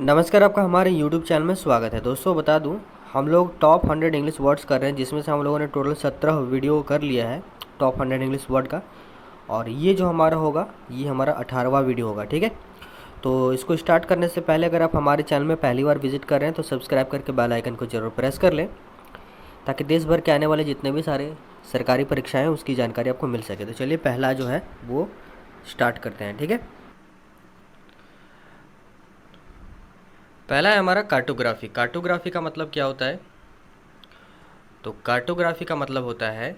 नमस्कार, आपका हमारे YouTube चैनल में स्वागत है। दोस्तों बता दूं, हम लोग टॉप 100 इंग्लिश वर्ड्स कर रहे हैं, जिसमें से हम लोगों ने टोटल 17 वीडियो कर लिया है टॉप 100 इंग्लिश वर्ड का। और ये जो हमारा होगा, ये हमारा 18वां वीडियो होगा। ठीक है, तो इसको स्टार्ट करने से पहले अगर आप हमारे चैनल में पहली बार विजिट कर रहे हैं तो सब्सक्राइब करके बेल आइकन को जरूर प्रेस कर लें, ताकि देश भर के आने वाले जितने भी सारे सरकारी परीक्षाएँ हैं उसकी जानकारी आपको मिल सके। तो चलिए पहला जो है वो स्टार्ट करते हैं। ठीक है, पहला है हमारा कार्टोग्राफी। कार्टोग्राफी का मतलब क्या होता है? तो कार्टोग्राफी का मतलब होता है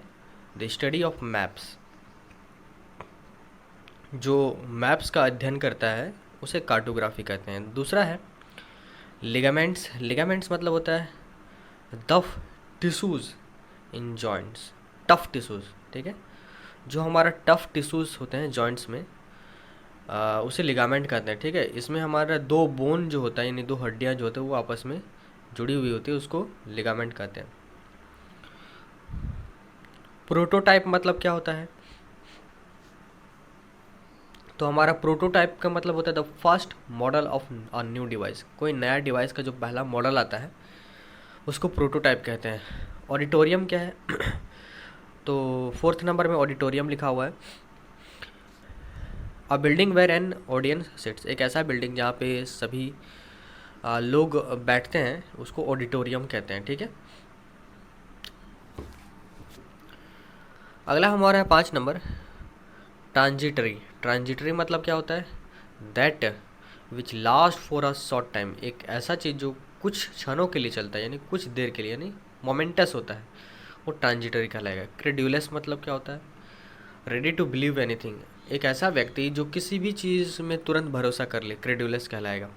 द स्टडी ऑफ मैप्स। जो मैप्स का अध्ययन करता है उसे कार्टोग्राफी कहते हैं। दूसरा है लिगामेंट्स। लिगामेंट्स मतलब होता है टफ टिश्यूज़ इन जॉइंट्स। टफ टिश्यूज़, ठीक है, जो हमारा टफ टिश्यूज़ होते हैं जॉइंट्स में, उसे लिगामेंट कहते हैं। ठीक है, इसमें हमारा दो बोन जो होता है, यानी दो हड्डियां जो होते हैं वो आपस में जुड़ी हुई होती है, उसको लिगामेंट कहते हैं। प्रोटोटाइप मतलब क्या होता है? तो हमारा प्रोटोटाइप का मतलब होता है the first model of a new device. कोई नया डिवाइस का जो पहला मॉडल आता है उसको प्रोटोटाइप कहते हैं। ऑडिटोरियम क्या है? तो फोर्थ नंबर में ऑडिटोरियम लिखा हुआ है। A building where an audience sits. एक ऐसा बिल्डिंग जहाँ पे सभी लोग बैठते हैं उसको ऑडिटोरियम कहते हैं। ठीक है, अगला हमारा है 5 नंबर ट्रांजिटरी। ट्रांजिटरी मतलब क्या होता है? That which last for a short time. एक ऐसा चीज़ जो कुछ क्षणों के लिए चलता है, यानी कुछ देर के लिए, यानी मोमेंटस होता है, वो ट्रांजिटरी कहलाएगा। क्रेड्यूलस मतलब क्या होता है? Ready to believe anything. एक ऐसा व्यक्ति जो किसी भी चीज़ में तुरंत भरोसा कर ले, क्रेड्यूलस कहलाएगा।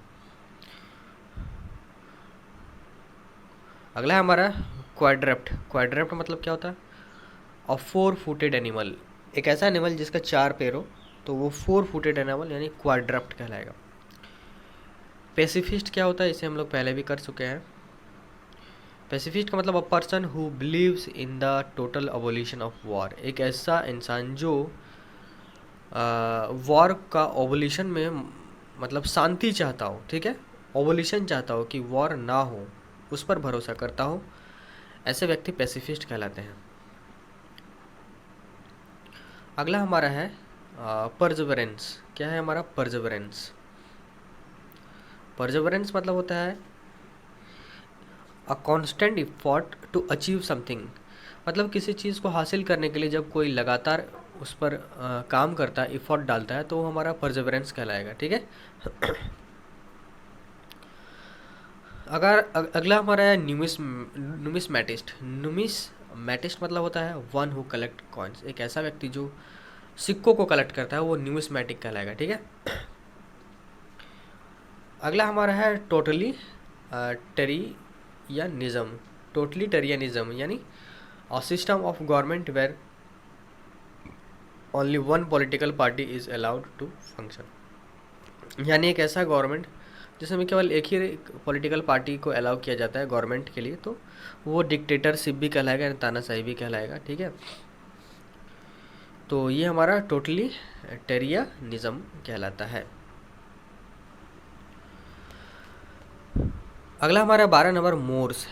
अगला है हमारा क्वाड्रप्ट। क्वाड्रप्ट मतलब क्या होता है? अ 4 फुटेड एनिमल। एक ऐसा एनिमल जिसका 4 पैर हो, तो वो 4 फुटेड एनिमल यानी क्वाड्रप्ट कहलाएगा। पेसिफिस्ट क्या होता है? इसे हम लोग पहले भी कर चुके हैं। पेसिफिस्ट का मतलब अ person who believes in the total abolition of war. एक ऐसा इंसान जो वॉर का ओबोल्यूशन में मतलब शांति चाहता हो। ठीक है, ओबोल्यूशन चाहता हो कि वॉर ना हो, उस पर भरोसा करता हो, ऐसे व्यक्ति पेसिफिस्ट कहलाते हैं। अगला हमारा है परजवरेंस। क्या है हमारा परजवरेंस? परजवरेंस मतलब होता है a constant effort to achieve something. मतलब किसी चीज़ को हासिल करने के लिए जब कोई लगातार उस पर काम करता है, इफोर्ट डालता है, तो वो हमारा परजवरेंस कहलाएगा। ठीक है, अगला हमारा है न्यूमिसमैटिस्ट। न्यूमिसमैटिस्ट मतलब होता है वन हु कलेक्ट कॉइन्स। एक ऐसा व्यक्ति जो सिक्कों को कलेक्ट करता है वो न्यूमिसमैटिक कहलाएगा। ठीक है, अगला हमारा है टोटली टेरियनिज्म। टोटली टेरियनिज्म यानी a system of government where only one political party is allowed to function. यानी एक ऐसा गवर्नमेंट जिसमें केवल एक ही पॉलिटिकल पार्टी को अलाउ किया जाता है गवर्नमेंट के लिए, तो वो डिक्टेटरशिप भी कहलाएगा, यानी तानाशाही भी कहलाएगा। ठीक है, तो ये हमारा टोटली टेरियनिज्म कहलाता है। अगला हमारा 12 नंबर मोर्स।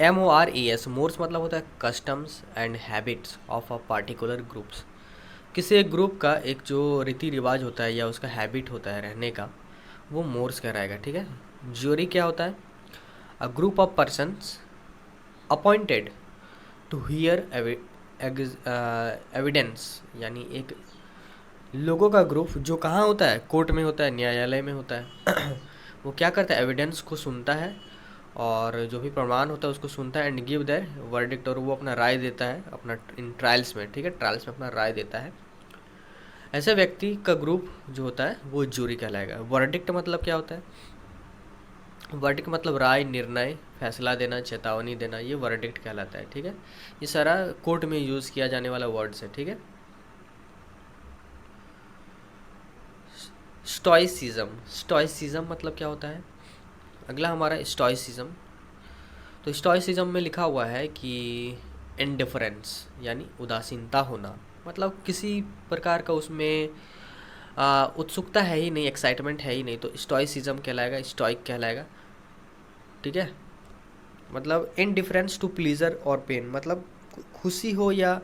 MORES। मोर्स मतलब होता है customs and habits of a particular groups. किसी एक ग्रुप का एक जो रीति रिवाज होता है या उसका हैबिट होता है रहने का, वो मोर्स कहलाएगा। ठीक है, ज्यूरी क्या होता है? A group of persons appointed to hear evidence. यानी एक लोगों का ग्रुप जो कहाँ होता है? कोर्ट में होता है, न्यायालय में होता है। वो क्या करता है? एविडेंस को सुनता है और जो भी प्रमाण होता है उसको सुनता है, एंड गिव देयर वर्डिक्ट। और वो अपना राय देता है अपना इन ट्रायल्स में। ठीक है, ट्रायल्स में अपना राय देता है। ऐसे व्यक्ति का ग्रुप जो होता है वो जूरी कहलाएगा। वर्डिक्ट मतलब क्या होता है? वर्डिक्ट मतलब राय, निर्णय, फैसला देना, चेतावनी देना, ये वर्डिक्ट कहलाता है। ठीक है, ये सारा कोर्ट में यूज़ किया जाने वाला वर्ड्स है। ठीक है, स्टोइसिज्म। स्टोइसिज्म मतलब क्या होता है? अगला हमारा स्टोइसिज्म। तो स्टोइसिज्म में लिखा हुआ है कि इंडिफरेंस यानी उदासीनता होना। मतलब किसी प्रकार का उसमें उत्सुकता है ही नहीं, एक्साइटमेंट है ही नहीं, तो स्टोइसिज्म कहलाएगा, स्टोइक कहलाएगा। ठीक है, मतलब इनडिफरेंस टू प्लीजर और पेन, मतलब खुशी हो या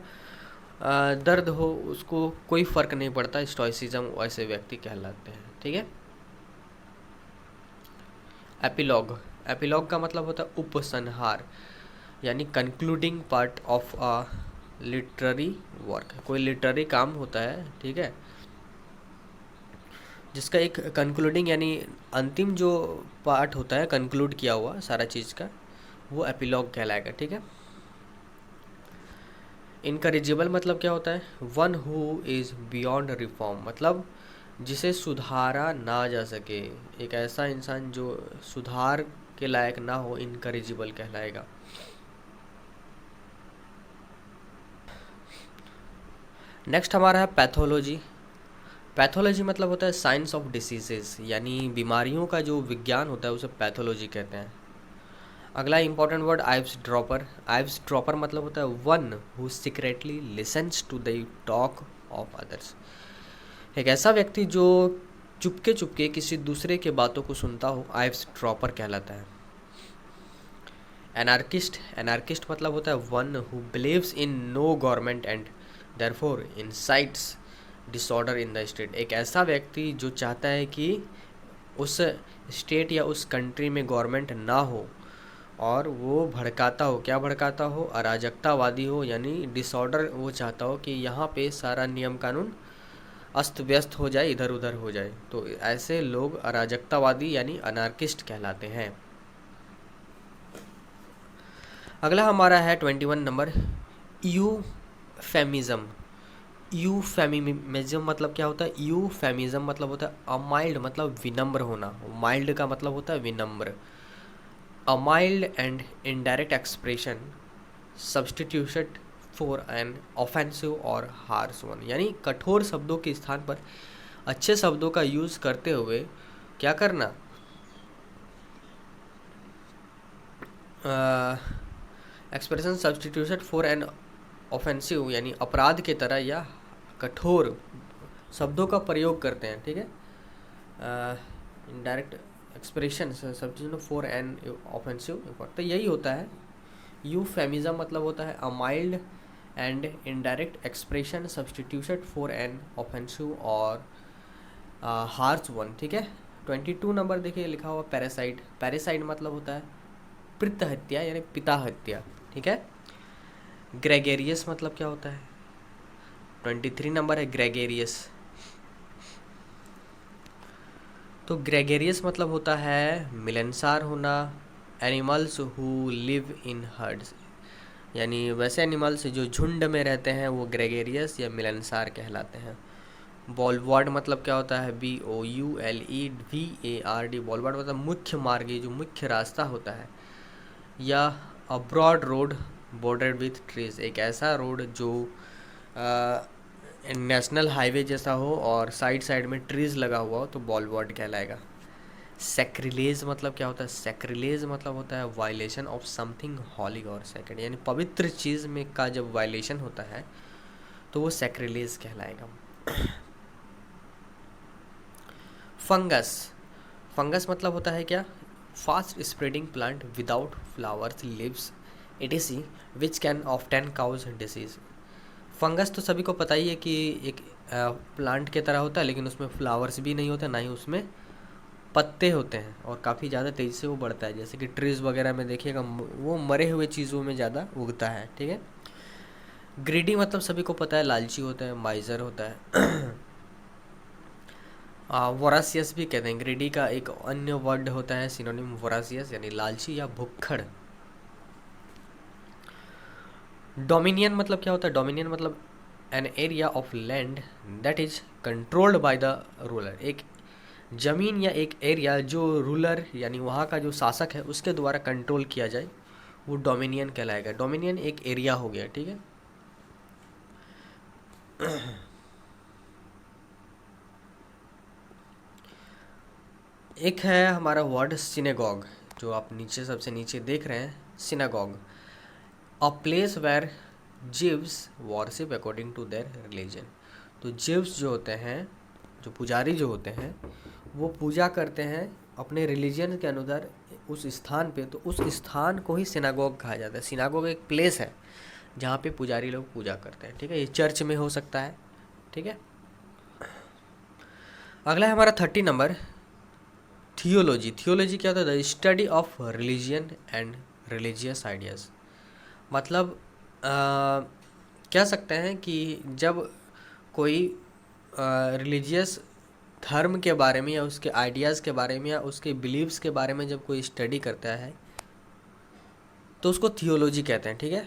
दर्द हो उसको कोई फ़र्क नहीं पड़ता, स्टोइसिज्म ऐसे व्यक्ति कहलाते हैं। ठीक है। एपिलॉग, एपिलॉग का मतलब होता है उपसंहार, यानी concluding part of a literary work. कोई लिटरेरी काम होता है, ठीक है, जिसका एक कंक्लूडिंग यानी अंतिम जो पार्ट होता है, कंक्लूड किया हुआ सारा चीज़ का, वो एपिलॉग कहलाएगा। ठीक है। इनकरेजिबल मतलब क्या होता है, one who is beyond reform, मतलब जिसे सुधारा ना जा सके, एक ऐसा इंसान जो सुधार के लायक ना हो, इनकरेजिबल कहलाएगा। नेक्स्ट हमारा है पैथोलॉजी। पैथोलॉजी मतलब होता है साइंस ऑफ डिसीजेस, यानी बीमारियों का जो विज्ञान होता है उसे पैथोलॉजी कहते हैं। अगला important word eavesdropper. Eavesdropper मतलब होता है one who secretly listens to the talk of others, एक ऐसा व्यक्ति जो चुपके चुपके किसी दूसरे के बातों को सुनता हो, आइव्स ड्रॉपर कहलाता है। एनार्किस्ट, एनार्किस्ट मतलब होता है one who believes in no government and therefore incites disorder in the state, एक ऐसा व्यक्ति जो चाहता है कि उस स्टेट या उस कंट्री में गवर्नमेंट ना हो और वो भड़काता हो, क्या भड़काता हो, अराजकतावादी हो, यानी डिसऑर्डर वो चाहता हो कि यहाँ पे सारा नियम कानून अस्त व्यस्त हो जाए, इधर उधर हो जाए, तो ऐसे लोग अराजकतावादी यानी अनार्किस्ट कहलाते हैं। अगला हमारा है 21 नंबर, यूफेमिज्म। यूफेमिज्म मतलब क्या होता है, यूफेमिज्म मतलब होता है अमाइल्ड, मतलब विनम्र होना, माइल्ड का मतलब होता है विनम्र। A mild and indirect expression substitution for an offensive और हार्श वन, यानी कठोर शब्दों के स्थान पर अच्छे शब्दों का यूज़ करते हुए क्या करना, expression substitution for an offensive, यानी अपराध के तरह या कठोर शब्दों का प्रयोग करते हैं। ठीक है। Indirect expression substitution for an offensive, तो यही होता है यूफेमिज्म, मतलब होता है a mild and indirect expression substitution for an offensive और हार्श वन। ठीक है। 22 नंबर देखिए लिखा हुआ पैरासाइट। पैरासाइट मतलब होता है पितृ हत्या यानी पिता हत्या। ठीक है। ग्रेगेरियस मतलब क्या होता है, 23 नंबर है ग्रेगेरियस। तो ग्रेगेरियस मतलब होता है मिलनसार होना, animals who live in hertz, यानी वैसे एनिमल्स जो झुंड में रहते हैं वो ग्रेगेरियस या मिलनसार कहलाते हैं। बॉलवर्ड मतलब क्या होता है, BOULEVARD, बॉलवर्ड मतलब मुख्य मार्ग, जो मुख्य रास्ता होता है, या a broad road bordered with trees, एक ऐसा रोड जो नेशनल हाईवे जैसा हो और साइड साइड में ट्रीज लगा हुआ हो, तो बॉलवर्ड कहलाएगा। सैक्रिलेज मतलब क्या होता है, सैक्रिलेज मतलब होता है वायलेशन ऑफ समथिंग हॉली और सेक्रेड, यानी पवित्र चीज़ में का जब वायलेशन होता है तो वो सैक्रिलेज कहलाएगा। फंगस, फंगस मतलब होता है क्या, fast spreading plant without flowers leaves etc which can often cause disease. Fungus तो सभी को पता ही है कि एक प्लांट के तरह होता है, लेकिन उसमें फ्लावर्स भी नहीं होते, ना ही उसमें पत्ते होते हैं, और काफ़ी ज़्यादा तेज़ी से वो बढ़ता है, जैसे कि ट्रीज़ वगैरह में देखिएगा वो मरे हुए चीज़ों में ज़्यादा उगता है। ठीक है। ग्रीडी मतलब सभी को पता है लालची होता है, माइजर होता है। वोरासियस भी कहते हैं, ग्रीडी का एक अन्य वर्ड होता है सिनोनिम वोरासियस, यानी लालची या भुक्खड़। डोमिनियन मतलब क्या होता है, डोमिनियन मतलब an area of land that is controlled by the ruler, एक ज़मीन या एक एरिया जो रूलर यानी वहाँ का जो शासक है उसके द्वारा कंट्रोल किया जाए, वो डोमिनियन कहलाएगा। डोमिनियन एक एरिया हो गया। ठीक है। एक है हमारा वर्ड सिनेगॉग, जो आप नीचे सबसे नीचे देख रहे हैं, synagogue, a place where Jews worship according to their religion. तो जिव्स जो होते हैं जो पुजारी जो होते हैं वो पूजा करते हैं अपने रिलीजन के अनुसार उस स्थान पे, तो उस स्थान को ही सिनागोग कहा जाता है। सिनागोग एक प्लेस है जहाँ पे पुजारी लोग पूजा करते हैं, ठीक है। ये चर्च में हो सकता है, ठीक है। अगला है हमारा 30 नंबर, थियोलॉजी। थियोलॉजी क्या होता है? The study of religion and religious ideas. मतलब कह सकते हैं कि जब कोई रिलीजियस धर्म के बारे में या उसके आइडियाज़ के बारे में या उसके बिलीव्स के बारे में जब कोई स्टडी करता है तो उसको थियोलॉजी कहते हैं, ठीक है।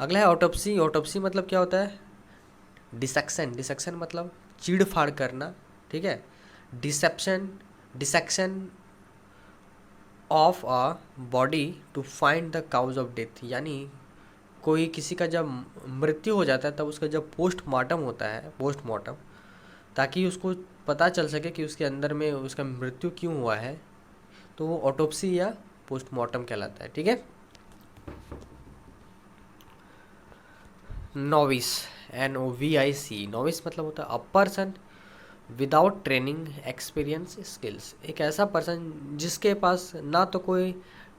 अगला है ऑटोप्सी। ऑटोप्सी मतलब क्या होता है? डिसेक्शन। डिसेक्शन मतलब चीड़ फाड़ करना, ठीक है। Deception, dissection of a body to find the cause of death. यानी कोई किसी का जब मृत्यु हो जाता है तब उसका जब पोस्टमार्टम होता है, पोस्टमार्टम, ताकि उसको पता चल सके कि उसके अंदर में उसका मृत्यु क्यों हुआ है, तो वो ऑटोप्सी या पोस्टमार्टम कहलाता है, ठीक है। Novice, NOVIC। नोविस मतलब होता है a person without training, experience, skills. एक ऐसा पर्सन जिसके पास ना तो कोई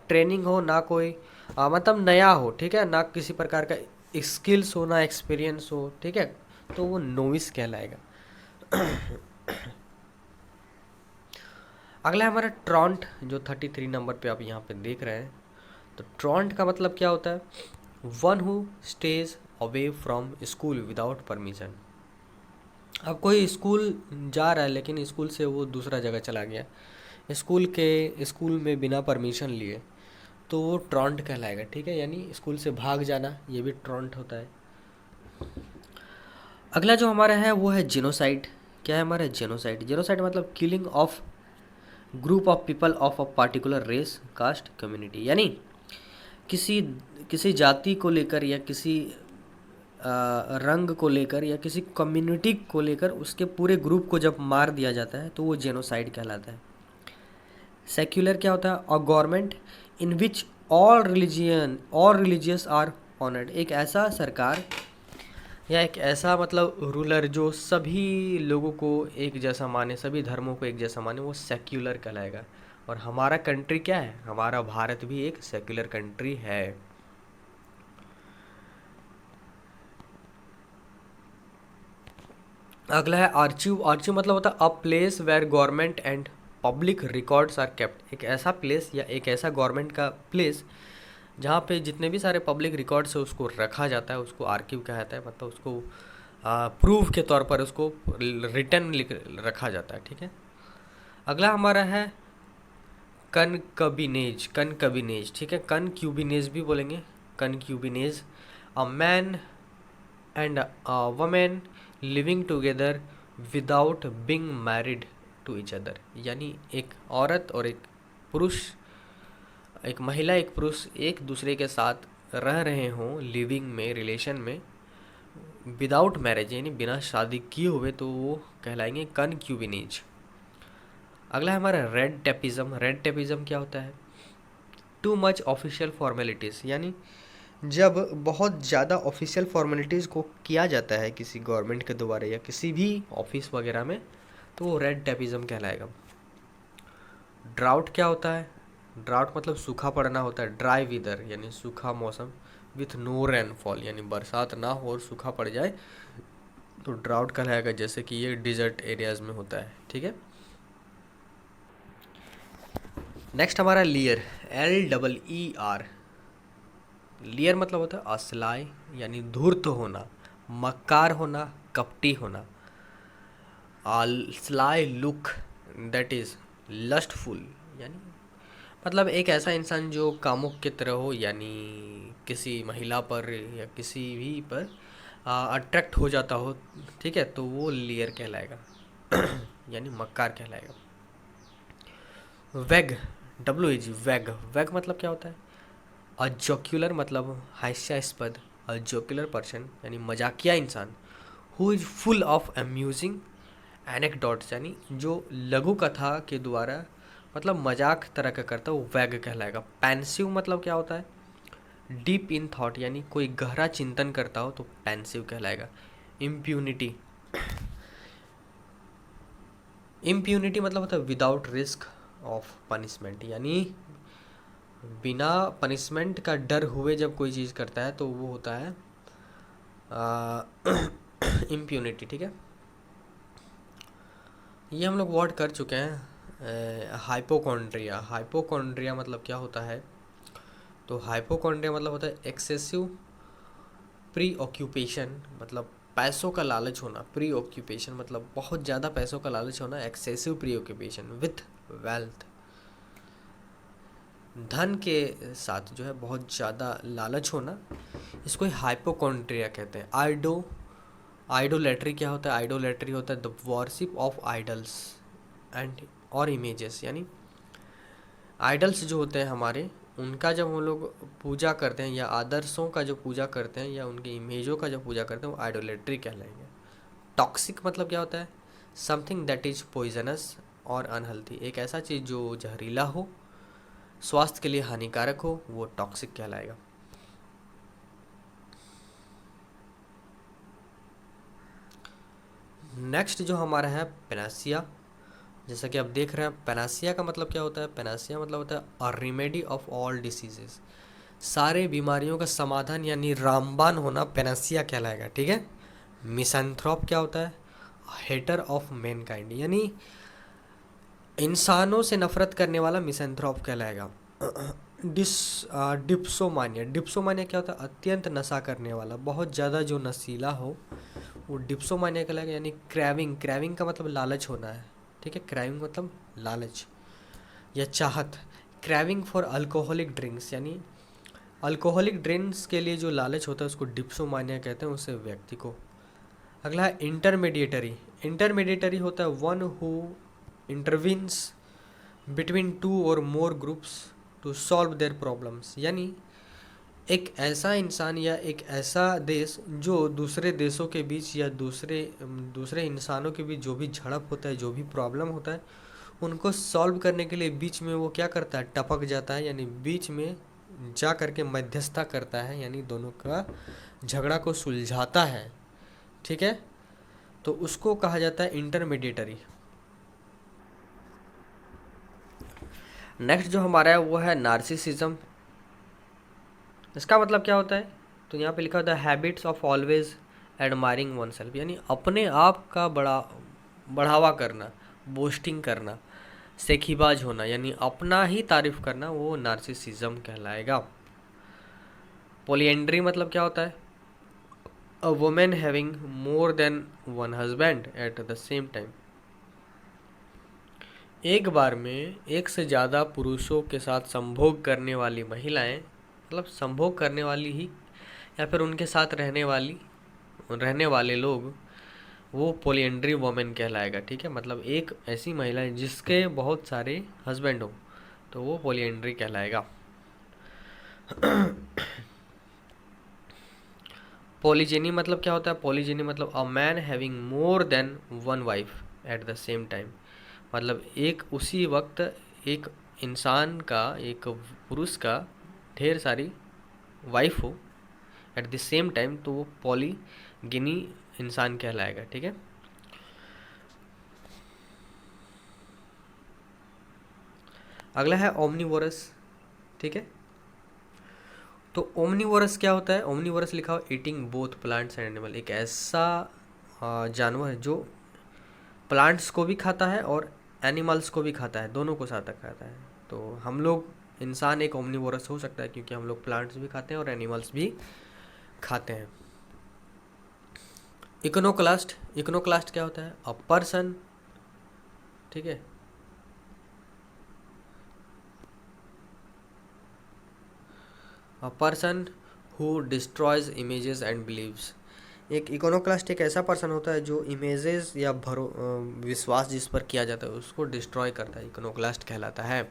ट्रेनिंग हो, ना कोई मतलब नया हो, ठीक है, ना किसी प्रकार का स्किल्स हो, ना एक्सपीरियंस हो, ठीक है, तो वो नोविस कहलाएगा। अगला है हमारा ट्रॉन्ट, जो 33 नंबर पे आप यहाँ पे देख रहे हैं। तो ट्रॉन्ट का मतलब क्या होता है? One who stays away from school without permission. अब कोई स्कूल जा रहा है लेकिन स्कूल से वो दूसरा जगह चला गया, स्कूल में बिना परमिशन लिए, तो वो ट्रॉन्ट कहलाएगा, ठीक है। यानी स्कूल से भाग जाना, ये भी ट्रॉन्ट होता है। अगला जो हमारा है वो है जेनोसाइड। क्या है हमारा? जेनोसाइड। जेनोसाइड मतलब killing of group of people of a particular race, caste, community. यानी किसी किसी जाति को लेकर या किसी रंग को लेकर या किसी कम्युनिटी को लेकर उसके पूरे ग्रुप को जब मार दिया जाता है तो वो जेनोसाइड कहलाता है। सेक्युलर क्या होता है? A government in which all religious are honoured. एक ऐसा सरकार या एक ऐसा मतलब रूलर जो सभी लोगों को एक जैसा माने, सभी धर्मों को एक जैसा माने, वो सेक्युलर कहलाएगा। और हमारा कंट्री क्या है? हमारा भारत भी एक सेक्युलर कंट्री है। अगला है आर्चिव। आर्चिव मतलब होता है a place where government and public records are kept. एक ऐसा प्लेस या एक ऐसा गवर्नमेंट का प्लेस जहाँ पे जितने भी सारे पब्लिक रिकॉर्ड्स है उसको रखा जाता है, उसको आर्किव कहा जाता है। मतलब उसको प्रूफ के तौर पर उसको रिटर्न लिख रखा जाता है, ठीक है। अगला हमारा है कनकबिनेज। कनकबिनेज, ठीक है, कनक्यूबिनेज भी बोलेंगे, concubinage. A man and a woman living together without being married to each other. यानी एक औरत और एक पुरुष, एक महिला एक पुरुष एक दूसरे के साथ रह रहे हों लिविंग में, रिलेशन में, विदाउट मैरिज यानी बिना शादी किए हुए, तो वो कहलाएंगे कनक्यूबिनेज। अगला है हमारा रेड टेपिज्म। रेड टेपिज्म क्या होता है? Too much official formalities. यानी जब बहुत ज़्यादा ऑफिशियल फॉर्मेलिटीज़ को किया जाता है किसी गवर्नमेंट के द्वारा या किसी भी ऑफिस वगैरह में, तो वो रेड टेपिज्म कहलाएगा। ड्राउट क्या होता है? ड्राउट मतलब सूखा पड़ना होता है, ड्राई वेदर यानी सूखा मौसम, विथ नो रेनफॉल यानी बरसात ना हो और सूखा पड़ जाए तो ड्राउट कहलाएगा, जैसे कि ये डिजर्ट एरियाज में होता है, ठीक है। नेक्स्ट हमारा लियर, LEER। लियर मतलब होता है असलाय यानी धूर्त होना, मक्कार होना, कपटी होना। Sly look that is lustful, यानी मतलब एक ऐसा इंसान जो कामुक की तरह हो, यानी किसी महिला पर या किसी भी पर अट्रैक्ट हो जाता हो, ठीक है, तो वो लियर कहलाएगा। यानी मक्कार कहलाएगा। वेग, WAG, वेग। वेग मतलब क्या होता है? अ जोक्युलर मतलब हास्यास्पद, अ जोक्युलर पर्सन यानी मजाकिया इंसान, who is full of amusing anecdotes, यानी जो लघु कथा के द्वारा मतलब मजाक तरह का करता है, वो वैग कहलाएगा। पेंसिव मतलब क्या होता है? डीप इन थॉट यानी कोई गहरा चिंतन करता हो तो पेंसिव कहलाएगा। इम्प्यूनिटी, इम्प्यूनिटी मतलब होता है विदाउट रिस्क ऑफ पनिशमेंट, यानी बिना पनिशमेंट का डर हुए जब कोई चीज़ करता है तो वो होता है इम्प्यूनिटी। ठीक है, ये हम लोग वर्ड कर चुके हैं। हाइपोकॉन्ड्रिया, हाइपोकॉन्ड्रिया मतलब क्या होता है? तो हाइपोकॉन्ड्रिया मतलब होता है एक्सेसिव प्री ऑक्यूपेशन, मतलब पैसों का लालच होना। प्री ऑक्यूपेशन मतलब बहुत ज़्यादा पैसों का लालच होना। Excessive pre occupation with wealth, धन के साथ जो है बहुत ज़्यादा लालच होना, इसको हाइपोकॉन्ड्रिया कहते हैं। आइडोलेट्री क्या होता है? आइडोलेट्री होता है the worship of idols and और इमेजेस, यानी आइडल्स जो होते हैं हमारे, उनका जब हम लोग पूजा करते हैं या आदर्शों का जो पूजा करते हैं या उनकी इमेजों का जो पूजा करते हैं, वो आइडोलेट्री कहलाएंगे। टॉक्सिक मतलब क्या होता है? समथिंग दैट इज पॉइजनस और अनहेल्थी, एक ऐसा चीज़ जो जहरीला हो, स्वास्थ्य के लिए हानिकारक हो, वो टॉक्सिक कहलाएगा। नेक्स्ट जो हमारा है पेनासिया, जैसा कि आप देख रहे हैं, पेनासिया का मतलब क्या होता है? पेनासिया मतलब होता है a remedy of all diseases, सारे बीमारियों का समाधान यानी रामबाण होना पेनासिया कहलाएगा। ठीक है। मिसैंथ्रोप क्या होता है? हेटर ऑफ मैनकाइंड, यानी इंसानों से नफरत करने वाला मिसैंथ्रोप कहलाएगा। डिस डिप्सोमानिया, डिप्सोमानिया क्या होता है? अत्यंत नशा करने वाला, बहुत ज़्यादा जो नशीला हो, वो डिप्सोमानिया कहलाएगा। यानी क्रेविंग, क्रेविंग का मतलब लालच होना है। ठीक है, क्रेविंग मतलब लालच या चाहत। क्रेविंग फॉर अल्कोहलिक ड्रिंक्स, यानी अल्कोहलिक ड्रिंक्स के लिए जो लालच होता है उसको डिप्सोमानिया कहते हैं, उस व्यक्ति को। अगला है इंटरमीडिएटरी। इंटरमीडिएटरी होता है one who intervenes between two और more groups to solve their problems, यानी एक ऐसा इंसान या एक ऐसा देश जो दूसरे देशों के बीच या दूसरे दूसरे इंसानों के बीच जो भी झड़प होता है, जो भी प्रॉब्लम होता है, उनको सॉल्व करने के लिए बीच में वो क्या करता है? टपक जाता है, यानी बीच में जा करके मध्यस्थता करता है, यानी दोनों का झगड़ा को सुलझाता है। ठीक है, तो उसको कहा जाता है इंटरमीडिएटरी। नेक्स्ट जो हमारा है वो है नार्सिसिज्म। इसका मतलब क्या होता है? तो यहाँ पे लिखा होता है habits of always admiring one self, यानी अपने आप का बढ़ावा करना, बोस्टिंग करना, सेखीबाज होना, यानी अपना ही तारीफ करना, वो नार्सिसिज्म कहलाएगा। पॉलीएंड्री मतलब क्या होता है? A woman having more than one husband at the same time, एक बार में एक से ज़्यादा पुरुषों के साथ संभोग करने वाली महिलाएं, मतलब संभोग करने वाली ही या फिर उनके साथ रहने वाले लोग, वो पॉलीएंड्री वुमेन कहलाएगा। ठीक है, मतलब एक ऐसी महिला है जिसके बहुत सारे हस्बैंड हो, तो वो पॉलीएंड्री कहलाएगा। पॉलीजेनी मतलब क्या होता है? पॉलीजेनी मतलब a man having more than one wife eight the same time, मतलब एक उसी वक्त एक इंसान का, एक पुरुष का ढेर सारी वाइफ हो एट द सेम टाइम, तो वो पॉलीगिनी इंसान कहलाएगा। ठीक है। अगला है ओमनीवोरस। ठीक है, तो ओमनीवोरस क्या होता है? ओमनीवोरस लिखा हो eating both plants and animal, एक ऐसा जानवर है जो प्लांट्स को भी खाता है और एनिमल्स को भी खाता है, दोनों को साथ खाता है। तो हम लोग इंसान एक ओमनीवोरस हो सकता है क्योंकि हम लोग प्लांट्स भी खाते हैं और एनिमल्स भी खाते हैं। इकोनोक्लास्ट, इकोनोक्लास्ट क्या होता है? अ पर्सन, ठीक है, a person who destroys images and believes, एक इकोनोक्लास्ट एक ऐसा पर्सन होता है जो इमेजेस या विश्वास जिस पर किया जाता है उसको डिस्ट्रॉय करता है, इकोनोक्लास्ट कहलाता है।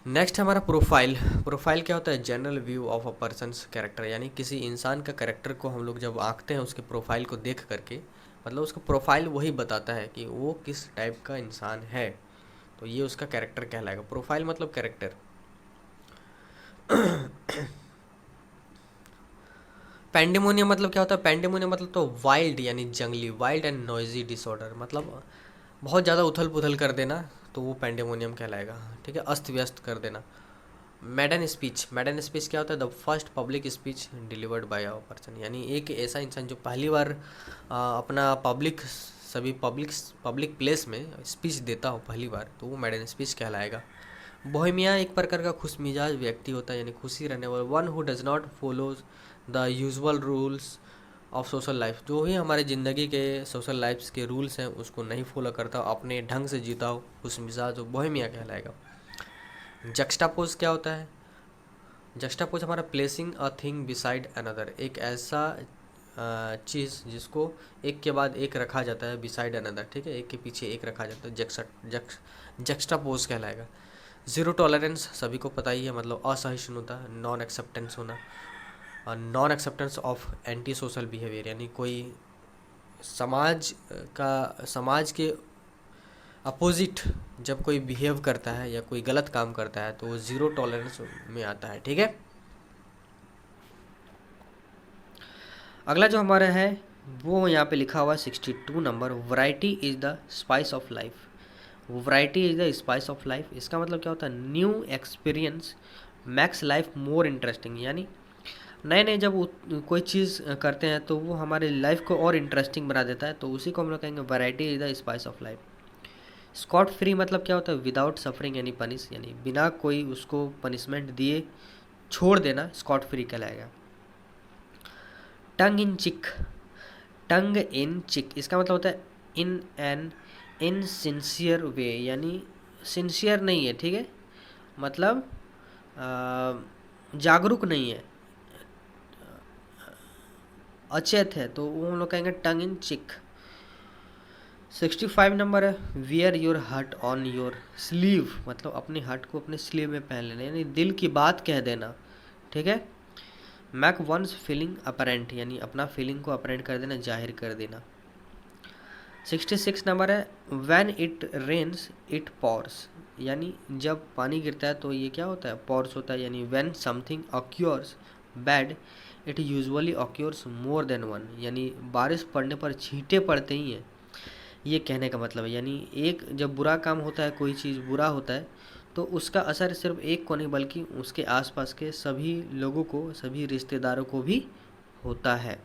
नेक्स्ट हमारा प्रोफाइल। प्रोफाइल क्या होता है? General view of a person's character, यानी किसी इंसान का कैरेक्टर को हम लोग जब आंकते हैं उसके प्रोफाइल को देख करके, मतलब उसका प्रोफाइल वही बताता है कि वो किस टाइप का इंसान है, तो ये उसका कैरेक्टर कहलाएगा। प्रोफाइल मतलब कैरेक्टर। पैंडेमोनियम मतलब क्या होता है? पैंडेमोनियम मतलब तो वाइल्ड यानी जंगली, वाइल्ड एंड नॉइजी डिसऑर्डर, मतलब बहुत ज़्यादा उथल पुथल कर देना, तो वो पैंडेमोनियम कहलाएगा। ठीक है, अस्त व्यस्त कर देना। मैडन स्पीच, मैडन स्पीच क्या होता है? The first public speech delivered by a person, यानी एक ऐसा इंसान जो पहली बार अपना सभी पब्लिक प्लेस में स्पीच देता हो पहली बार, तो वो मैडन स्पीच कहलाएगा। बोहेमिया एक प्रकार का खुश मिजाज व्यक्ति होता है, यानी खुशी रहने वाला, one who does not follow the usual rules of social life, जो भी हमारे ज़िंदगी के सोशल लाइफ्स के रूल्स हैं उसको नहीं फॉलो करता, अपने ढंग से जीता हो, खुश मिजाज हो, बोहेमिया कहलाएगा। जक्स्टापोज क्या होता है? जक्स्टापोज हमारा placing a thing beside another, एक ऐसा चीज़ जिसको एक के बाद एक रखा जाता है, बिसाइड अनदर, ठीक है, एक के पीछे एक रखा जाता है, जक्स्टापोज कहलाएगा। ज़ीरो टॉलरेंस सभी को पता ही है, मतलब असहिष्णुता, नॉन एक्सेप्टेंस होना, non acceptance of anti social behaviour, यानी कोई समाज के अपोजिट जब कोई बिहेव करता है या कोई गलत काम करता है तो वो ज़ीरो टॉलरेंस में आता है। ठीक है, अगला जो हमारा है वो यहाँ पे लिखा हुआ 62 number, variety is the spice of life. Variety is the spice of life, इसका मतलब क्या होता है? New experience max life more interesting, यानी नए नए जब कोई चीज़ करते हैं तो वो हमारे लाइफ को और इंटरेस्टिंग बना देता है, तो उसी को हम लोग कहेंगे variety is the spice of life. Scot free मतलब क्या होता है? विदाउट सफरिंग यानी पनिश, यानी बिना कोई उसको पनिशमेंट दिए छोड़ देना, स्कॉट फ्री कहलाएगा। टंग इन चिक, टंग इन चिक इसका मतलब होता है इन एन इनसिंसियर वे, यानी सिंसियर नहीं है, ठीक है, मतलब जागरूक नहीं है, अचेत है, तो वो हम लोग कहेंगे टंग इन चिक। 65 नंबर है, wear your heart on your sleeve, मतलब अपने हार्ट को अपने स्लीव में पहन लेना, यानी दिल की बात कह देना। ठीक है, मैक वंस फीलिंग अपरेंट, यानी अपना फीलिंग को अपरेंट कर देना, जाहिर कर देना। 66 नंबर है, when it rains it pours, यानी जब पानी गिरता है तो ये क्या होता है? पॉर्स होता है, यानी when something occurs bad it usually occurs more than one, यानी बारिश पड़ने पर छींटे पड़ते ही हैं, ये कहने का मतलब है। यानी एक जब बुरा काम होता है, कोई चीज़ बुरा होता है, तो उसका असर सिर्फ एक को नहीं बल्कि उसके आसपास के सभी लोगों को, सभी रिश्तेदारों को भी होता है।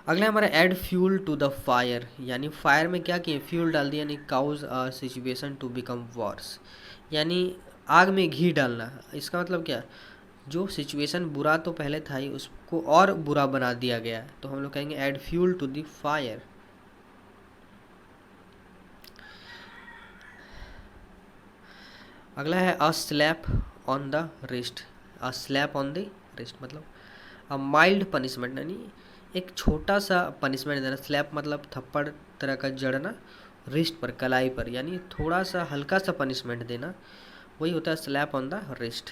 अगला हमारा add fuel to the fire, यानी फायर में क्या किए? फ्यूल डाल दिया, यानी cause a situation to become worse, यानी आग में घी डालना। इसका मतलब क्या? जो सिचुएशन बुरा तो पहले था ही, उसको और बुरा बना दिया गया है, तो हम लोग कहेंगे add fuel to the fire. अगला है a slap on the wrist, a slap on the wrist मतलब अ माइल्ड पनिशमेंट, यानी एक छोटा सा पनिशमेंट देना। स्लैप मतलब थप्पड़ तरह का जड़ना रिस्ट पर, कलाई पर, यानी थोड़ा सा हल्का सा पनिशमेंट देना, वही होता है slap on the wrist.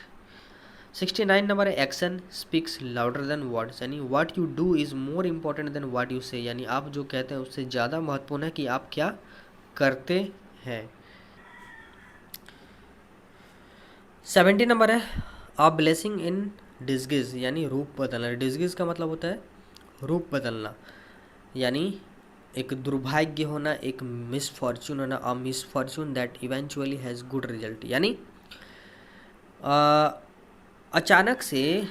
69 number है, action speaks louder than words, यानी what you do is more important than what you say, यानी आप जो कहते हैं उससे ज़्यादा महत्वपूर्ण है कि आप क्या करते हैं। 70 नंबर है, अ ब्लेसिंग इन डिस्गिज, यानी रूप बदलना। डिस्गिज का मतलब होता है रूप बदलना, यानी एक दुर्भाग्य होना, एक मिसफॉर्चून होना, a misfortune that eventually has good result, यानी अचानक से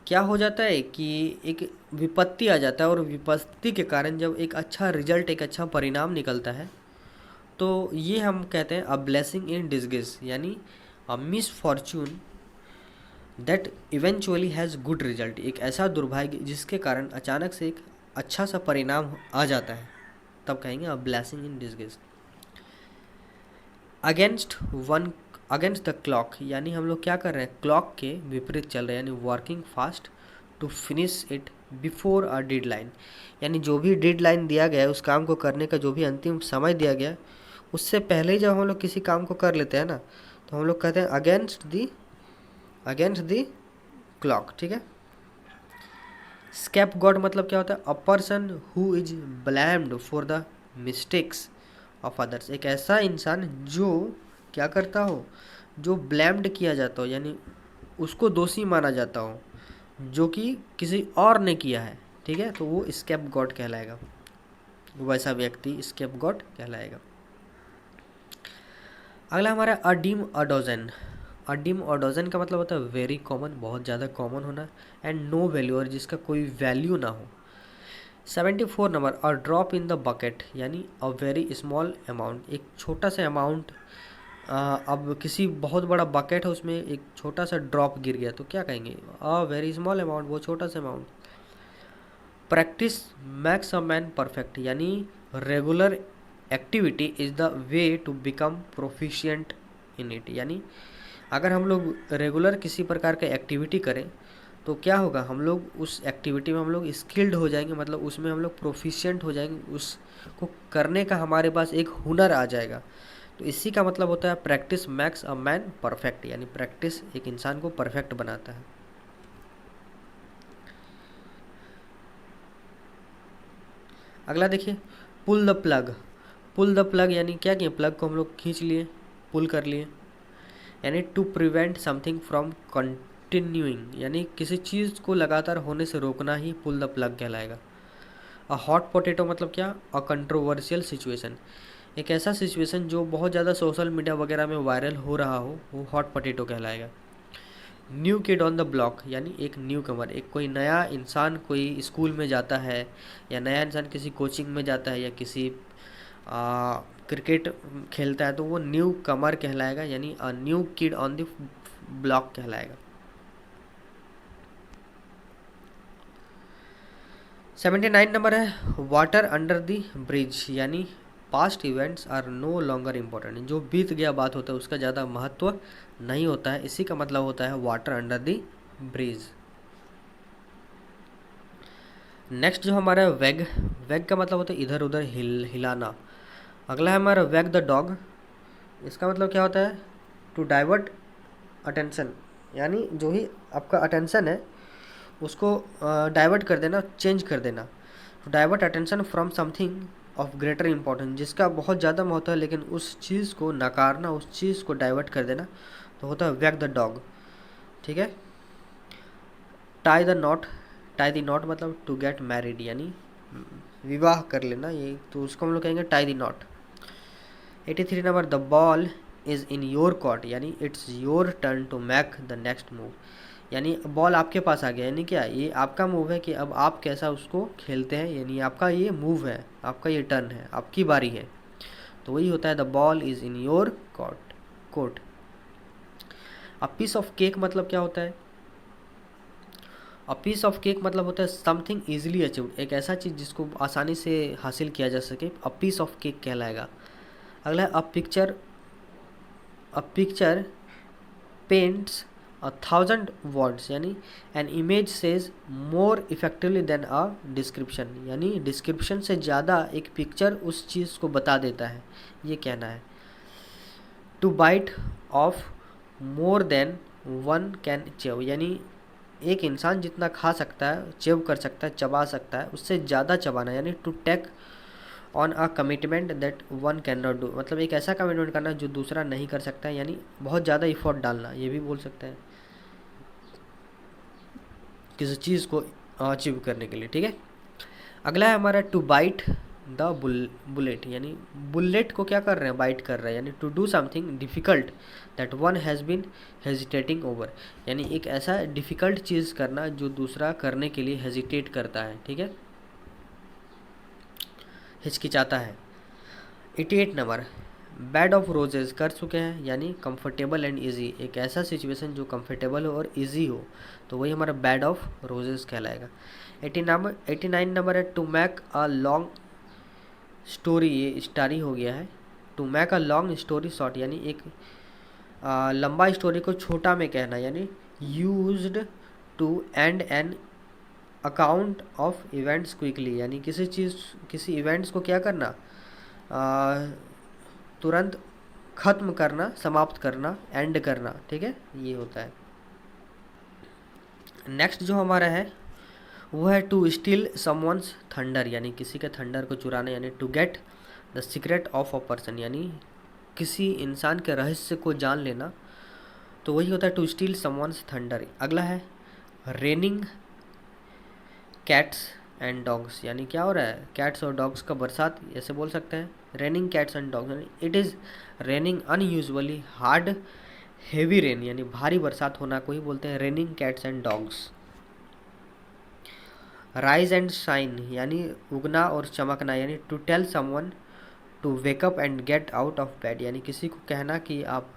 क्या हो जाता है कि एक विपत्ति आ जाता है, और विपत्ति के कारण जब एक अच्छा रिजल्ट, एक अच्छा परिणाम निकलता है, तो ये हम कहते हैं अ ब्लेसिंग इन डिस्गिज, यानी a misfortune that eventually has good result, एक ऐसा दुर्भाग्य जिसके कारण अचानक से एक अच्छा सा परिणाम आ जाता है, तब कहेंगे a blessing in disguise. Against the clock, यानी हम लोग क्या कर रहे हैं? क्लॉक के विपरीत चल रहे हैं, यानी working fast to finish it before a deadline, यानी जो भी डेडलाइन दिया गया है, उस काम को करने का जो भी अंतिम समय दिया गया है, उससे पहले ही जब हम लोग किसी काम को कर लेते हैं ना, तो हम लोग कहते हैं अगेंस्ट दी क्लॉक। ठीक है, स्कैप गॉड मतलब क्या होता है? A person who is blamed for the mistakes of others, एक ऐसा इंसान जो क्या करता हो? जो ब्लेम्ड किया जाता हो, यानी उसको दोषी माना जाता हो जो कि किसी और ने किया है, ठीक है, तो वो स्केप गॉट कहलाएगा, वैसा व्यक्ति स्केप गॉट कहलाएगा। अगला हमारा अडीम अडोजन। अडीम अडोजन का मतलब होता है वेरी कॉमन, बहुत ज़्यादा कॉमन होना, एंड नो वैल्यू, और जिसका कोई वैल्यू ना हो। 74 number, a drop in the bucket, यानी अ वेरी स्मॉल अमाउंट, एक छोटा सा अमाउंट। अब किसी बहुत बड़ा बकेट है, उसमें एक छोटा सा ड्रॉप गिर गया, तो क्या कहेंगे, अ वेरी स्मॉल अमाउंट, वो छोटा सा amount. Practice makes a man perfect, यानी regular activity is the way to become proficient in it, यानी अगर हम लोग रेगुलर किसी प्रकार का एक्टिविटी करें तो क्या होगा, हम लोग उस एक्टिविटी में हम लोग स्किल्ड हो जाएंगे, मतलब उसमें हम लोग प्रोफिशिएंट हो जाएंगे, उसको करने का हमारे पास एक हुनर आ जाएगा। तो इसी का मतलब होता है practice makes a man perfect, यानी प्रैक्टिस एक इंसान को परफेक्ट बनाता है। अगला देखिए, pull the plug. Pull the plug यानी क्या किए, प्लग को हम लोग खींच लिए, पुल कर लिए, यानी to prevent something from continuing, यानी किसी चीज़ को लगातार होने से रोकना ही पुल द प्लग कहलाएगा। अ हॉट पोटैटो मतलब क्या, अ कंट्रोवर्शियल सिचुएशन, एक ऐसा सिचुएशन जो बहुत ज़्यादा सोशल मीडिया वगैरह में वायरल हो रहा हो, वो हॉट पोटैटो कहलाएगा। New kid on the block, यानी एक न्यू कमर, एक कोई नया इंसान कोई स्कूल में जाता है, या नया इंसान किसी कोचिंग में जाता है, या किसी क्रिकेट खेलता है, तो वो न्यू कमर कहलाएगा, यानी a new kid on the block कहलाएगा। 79 नंबर है, वाटर अंडर द ब्रिज, यानी past events are no longer important, जो बीत गया बात होता है उसका ज़्यादा महत्व नहीं होता है, इसी का मतलब होता है water under the bridge. Next जो हमारा है वेग। वेग का मतलब होता है इधर उधर हिलाना। अगला है हमारा वेग द डॉग, इसका मतलब क्या होता है, टू डाइवर्ट अटेंशन, यानी जो ही आपका अटेंशन है उसको डाइवर्ट कर देना, चेंज कर देना। To divert attention from something of greater importance, जिसका बहुत ज़्यादा महत्व है लेकिन उस चीज़ को नकारना, उस चीज़ को डाइवर्ट कर देना, तो होता है वैग द डॉग, ठीक है। Tie the not, tie the not मतलब टू गेट मैरिड, यानी विवाह कर लेना, ये तो उसको हम लोग कहेंगे tie the knot. 83 number, the ball is in your court, यानी it's your turn to make the next move, यानी बॉल आपके पास आ गया, यानी क्या, ये आपका मूव है कि अब आप कैसा उसको खेलते हैं, यानी आपका ये मूव है, आपका ये टर्न है, आपकी बारी है, तो वही होता है the ball is in your court. A piece of cake मतलब क्या होता है, अ पीस ऑफ केक मतलब होता है समथिंग ईजिली अचीव्ड, एक ऐसा चीज़ जिसको आसानी से हासिल किया जा सके, अ पीस ऑफ केक कहलाएगा। अगला है अ पिक्चर पेंट्स 1,000 वर्ड्स, यानी an image says more effectively than a description, यानी डिस्क्रिप्शन से ज़्यादा एक पिक्चर उस चीज़ को बता देता है, ये कहना है। To bite off more than one can chew, यानी एक इंसान जितना खा सकता है, चेव कर सकता है, चबा सकता है, उससे ज़्यादा चबाना, यानी to take on a commitment that one can not do, मतलब एक ऐसा कमिटमेंट करना जो दूसरा नहीं कर सकता है, यानी बहुत ज़्यादा इफोर्ट डालना, ये भी बोल सकते हैं किसी चीज़ को अचीव करने के लिए, ठीक है। अगला है हमारा टू बाइट द बुलेट, यानी बुलेट को क्या कर रहे हैं, बाइट कर रहे हैं, यानी to do something difficult that one has been hesitating over, यानी एक ऐसा डिफ़िकल्ट चीज़ करना जो दूसरा करने के लिए हेजिटेट करता है, ठीक है, हिचकिचाता है। 88 नंबर, बेड ऑफ रोजेज़ कर चुके हैं, यानी कंफर्टेबल एंड इजी, एक ऐसा सिचुएशन जो कंफर्टेबल हो और इजी हो, तो वही हमारा बेड ऑफ रोजेज़ कहलाएगा। 89 नंबर है to make a long story, ये स्टारी हो गया है, to make a long story short, यानी एक लंबा स्टोरी को छोटा में कहना, यानी used to end an account of events quickly, यानी किसी इवेंट्स को क्या करना, तुरंत ख़त्म करना, समाप्त करना, एंड करना, ठीक है, ये होता है। नेक्स्ट जो हमारा है वो है टू स्टील समवंस थंडर, यानी किसी के थंडर को चुराना, यानी to get the secret of a person, यानी किसी इंसान के रहस्य को जान लेना, तो वही होता है टू स्टील समवंस थंडर। अगला है रेनिंग कैट्स एंड डॉग्स, यानी क्या हो रहा है, कैट्स और डॉग्स का बरसात, ऐसे बोल सकते हैं। रेनिंग कैट्स एंड डॉग्स यानी it is raining unusually hard heavy rain, यानी भारी बरसात होना को ही बोलते हैं raining cats and dogs. Rise and shine यानी उगना और चमकना, यानी to tell someone to wake up and get out of bed, यानी किसी को कहना कि आप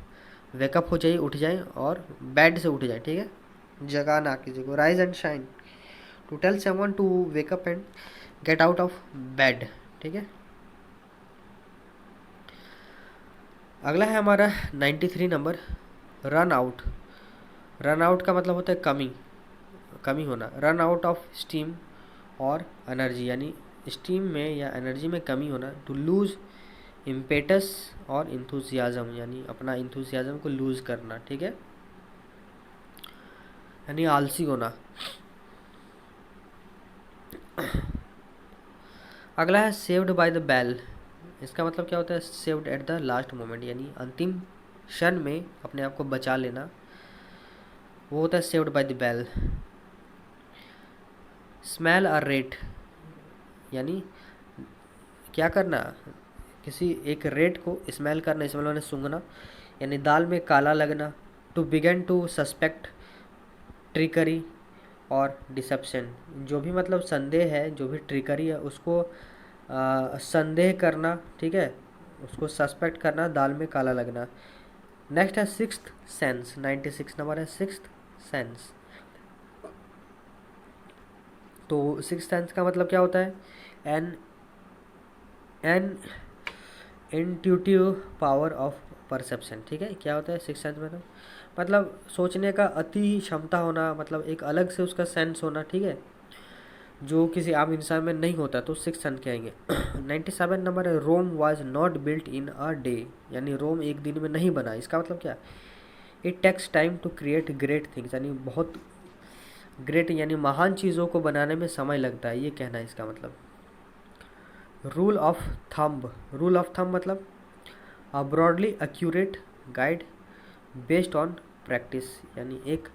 वेकअप हो जाइए, उठ जाएं और बेड से उठ जाएं, ठीक है, जगाना किसी को। Rise and shine, to tell someone to wake up and get out of bed, ठीक है। अगला है हमारा 93 number, run out. Run out का मतलब होता है कमी, कमी होना। रन आउट ऑफ स्टीम और एनर्जी, यानी स्टीम में या एनर्जी में कमी होना। टू लूज इम्पेटस और इंथुजियाज़म, यानी अपना इंथुजियाज़म को लूज़ करना, ठीक है, यानी आलसी होना। अगला है सेव्ड बाय द बेल। इसका मतलब क्या होता है, saved at the last moment, यानी अंतिम क्षण में अपने आप को बचा लेना, वो होता है saved by the bell. Smell a rat, यानी क्या करना, किसी एक रेट को स्मेल करना, स्मेल मैंने सूंघना, यानी दाल में काला लगना। To begin to suspect trickery और डिसेप्शन, जो भी मतलब संदेह है, जो भी ट्रिकरी है उसको संदेह करना, ठीक है, उसको सस्पेक्ट करना, दाल में काला लगना। नेक्स्ट है सिक्स्थ सेंस, 96 नंबर है सिक्स्थ सेंस। तो सिक्स्थ सेंस का मतलब क्या होता है, an an intuitive power of perception, ठीक है। क्या होता है सिक्स्थ सेंस मतलब सोचने का अति क्षमता होना, मतलब एक अलग से उसका सेंस होना, ठीक है, जो किसी आम इंसान में नहीं होता, तो सिक्स्थ सेंस कहेंगे। 97 नंबर है, Rome was not built in a day, यानी रोम एक दिन में नहीं बना। इसका मतलब क्या, it takes time to create great things, यानी बहुत ग्रेट यानी महान चीज़ों को बनाने में समय लगता है, ये कहना है इसका मतलब। Rule of thumb, rule of thumb मतलब a broadly accurate guide based on practice, यानी एक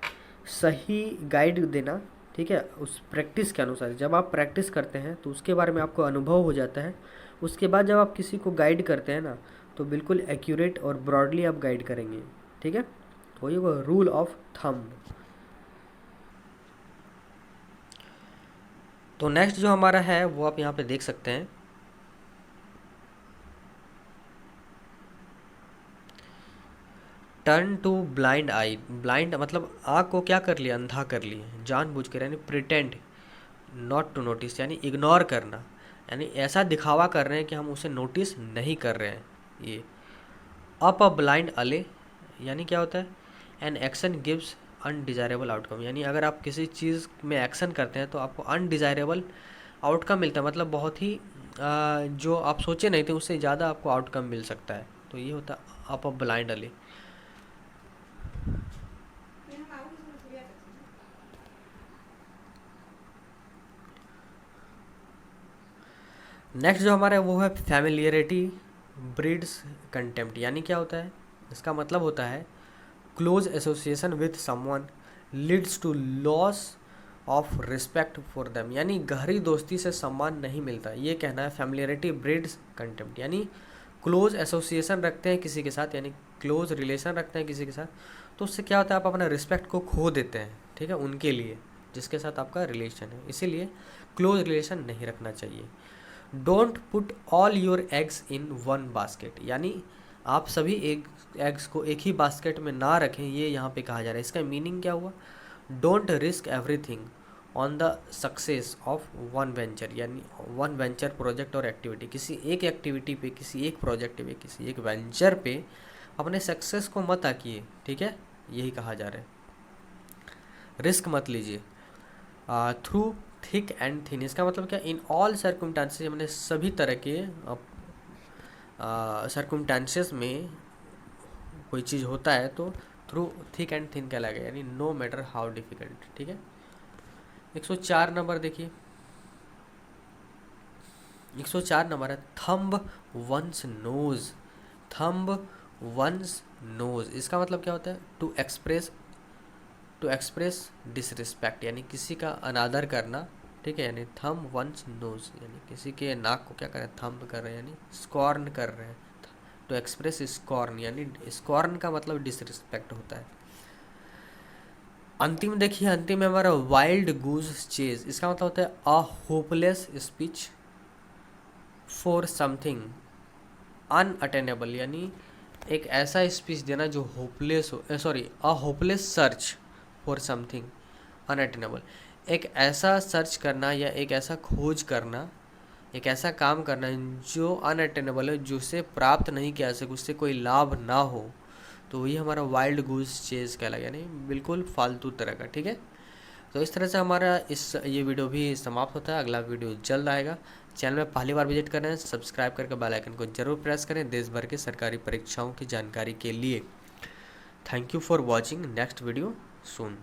सही गाइड देना, ठीक है, उस प्रैक्टिस के अनुसार। जब आप प्रैक्टिस करते हैं तो उसके बारे में आपको अनुभव हो जाता है, उसके बाद जब आप किसी को गाइड करते हैं ना, तो बिल्कुल एक्यूरेट और ब्रॉडली आप गाइड करेंगे, ठीक है। तो ये वो रूल ऑफ थंब। तो नेक्स्ट जो हमारा है वो आप यहाँ पे देख सकते हैं, turn to blind eye. Blind मतलब आँख को क्या कर लिया, अंधा कर लिया जानबूझकर, यानी प्रिटेंड नॉट टू नोटिस, यानी इग्नोर करना, यानी ऐसा दिखावा कर रहे हैं कि हम उसे नोटिस नहीं कर रहे हैं। ये अप अ ब्लाइंड अले, यानी क्या होता है, an action gives undesirable outcome, यानी अगर आप किसी चीज़ में एक्शन करते हैं तो आपको अनडिज़ायरेबल आउटकम मिलता है, मतलब बहुत ही जो आप सोचे नहीं थे उससे ज़्यादा आपको आउटकम मिल सकता है। तो ये होता है अप अ ब्लाइंड अले। नेक्स्ट जो हमारा है वो है फैमिलियरिटी ब्रीड्स कंटेम्प्ट, यानी क्या होता है, इसका मतलब होता है close association with someone leads to loss of respect for them, यानी गहरी दोस्ती से सम्मान नहीं मिलता, ये कहना है फैमिलियरिटी ब्रीड्स कंटेम्प्ट। यानी क्लोज एसोसिएशन रखते हैं किसी के साथ, यानी क्लोज रिलेशन रखते हैं किसी के साथ, तो उससे क्या होता है, आप अपना रिस्पेक्ट को खो देते हैं, ठीक है, उनके लिए जिसके साथ आपका रिलेशन है, इसीलिए क्लोज रिलेशन नहीं रखना चाहिए। Don't put all your eggs in one basket, यानी आप सभी एग्स को एक ही बास्केट में ना रखें, ये यहाँ पे कहा जा रहा है। इसका मीनिंग क्या हुआ, don't risk everything on the success of one venture, यानी वन वेंचर प्रोजेक्ट और एक्टिविटी, किसी एक एक्टिविटी पे, किसी एक प्रोजेक्ट पे, किसी एक वेंचर पे अपने सक्सेस को मत आकिए, ठीक है, यही कहा जा रहा है, रिस्क मत लीजिए। थ्रू थिक एंड थिन, इसका मतलब क्या, इन ऑल सर्कमस्टांसेस, मैंने सभी तरह के सर्कमस्टांसेस में कोई चीज़ होता है तो थ्रू थिक एंड थिन कहलाएगा, यानी नो मैटर हाउ डिफिकल्ट, ठीक है। 104 नंबर देखिए, 104 नंबर है thumb once knows. Thumb once knows, इसका मतलब क्या होता है, टू एक्सप्रेस डिसरिस्पेक्ट यानी किसी का अनादर करना, ठीक है, यानी थम वंस नोज यानी किसी के नाक को क्या कर रहे हैं, थम कर रहे हैं यानी स्कॉर्न कर रहे हैं। टू एक्सप्रेस स्कॉर्न यानी स्कॉर्न का मतलब डिसरिस्पेक्ट होता है। अंतिम देखिए, अंतिम है हमारा वाइल्ड गूज चेज। इसका मतलब होता है अ hopeless speech for something unattainable यानी एक ऐसा स्पीच देना जो होपलेस हो, sorry a hopeless search for something unattainable, एक ऐसा सर्च करना या एक ऐसा खोज करना, एक ऐसा काम करना जो अनअटेनेबल है, जिसे प्राप्त नहीं किया जा सके, उससे कोई लाभ ना हो, तो वही हमारा वाइल्ड गूज चेज कहलाएगा, यानी बिल्कुल फालतू तरह का। ठीक है, तो इस तरह से हमारा ये वीडियो भी समाप्त होता है। अगला वीडियो जल्द आएगा। चैनल में पहली बार विजिट कर रहे हैं, सब्सक्राइब करके बेल आइकन को जरूर प्रेस करें देश भर के सरकारी परीक्षाओं की जानकारी के लिए। Thank you for watching, next video soon.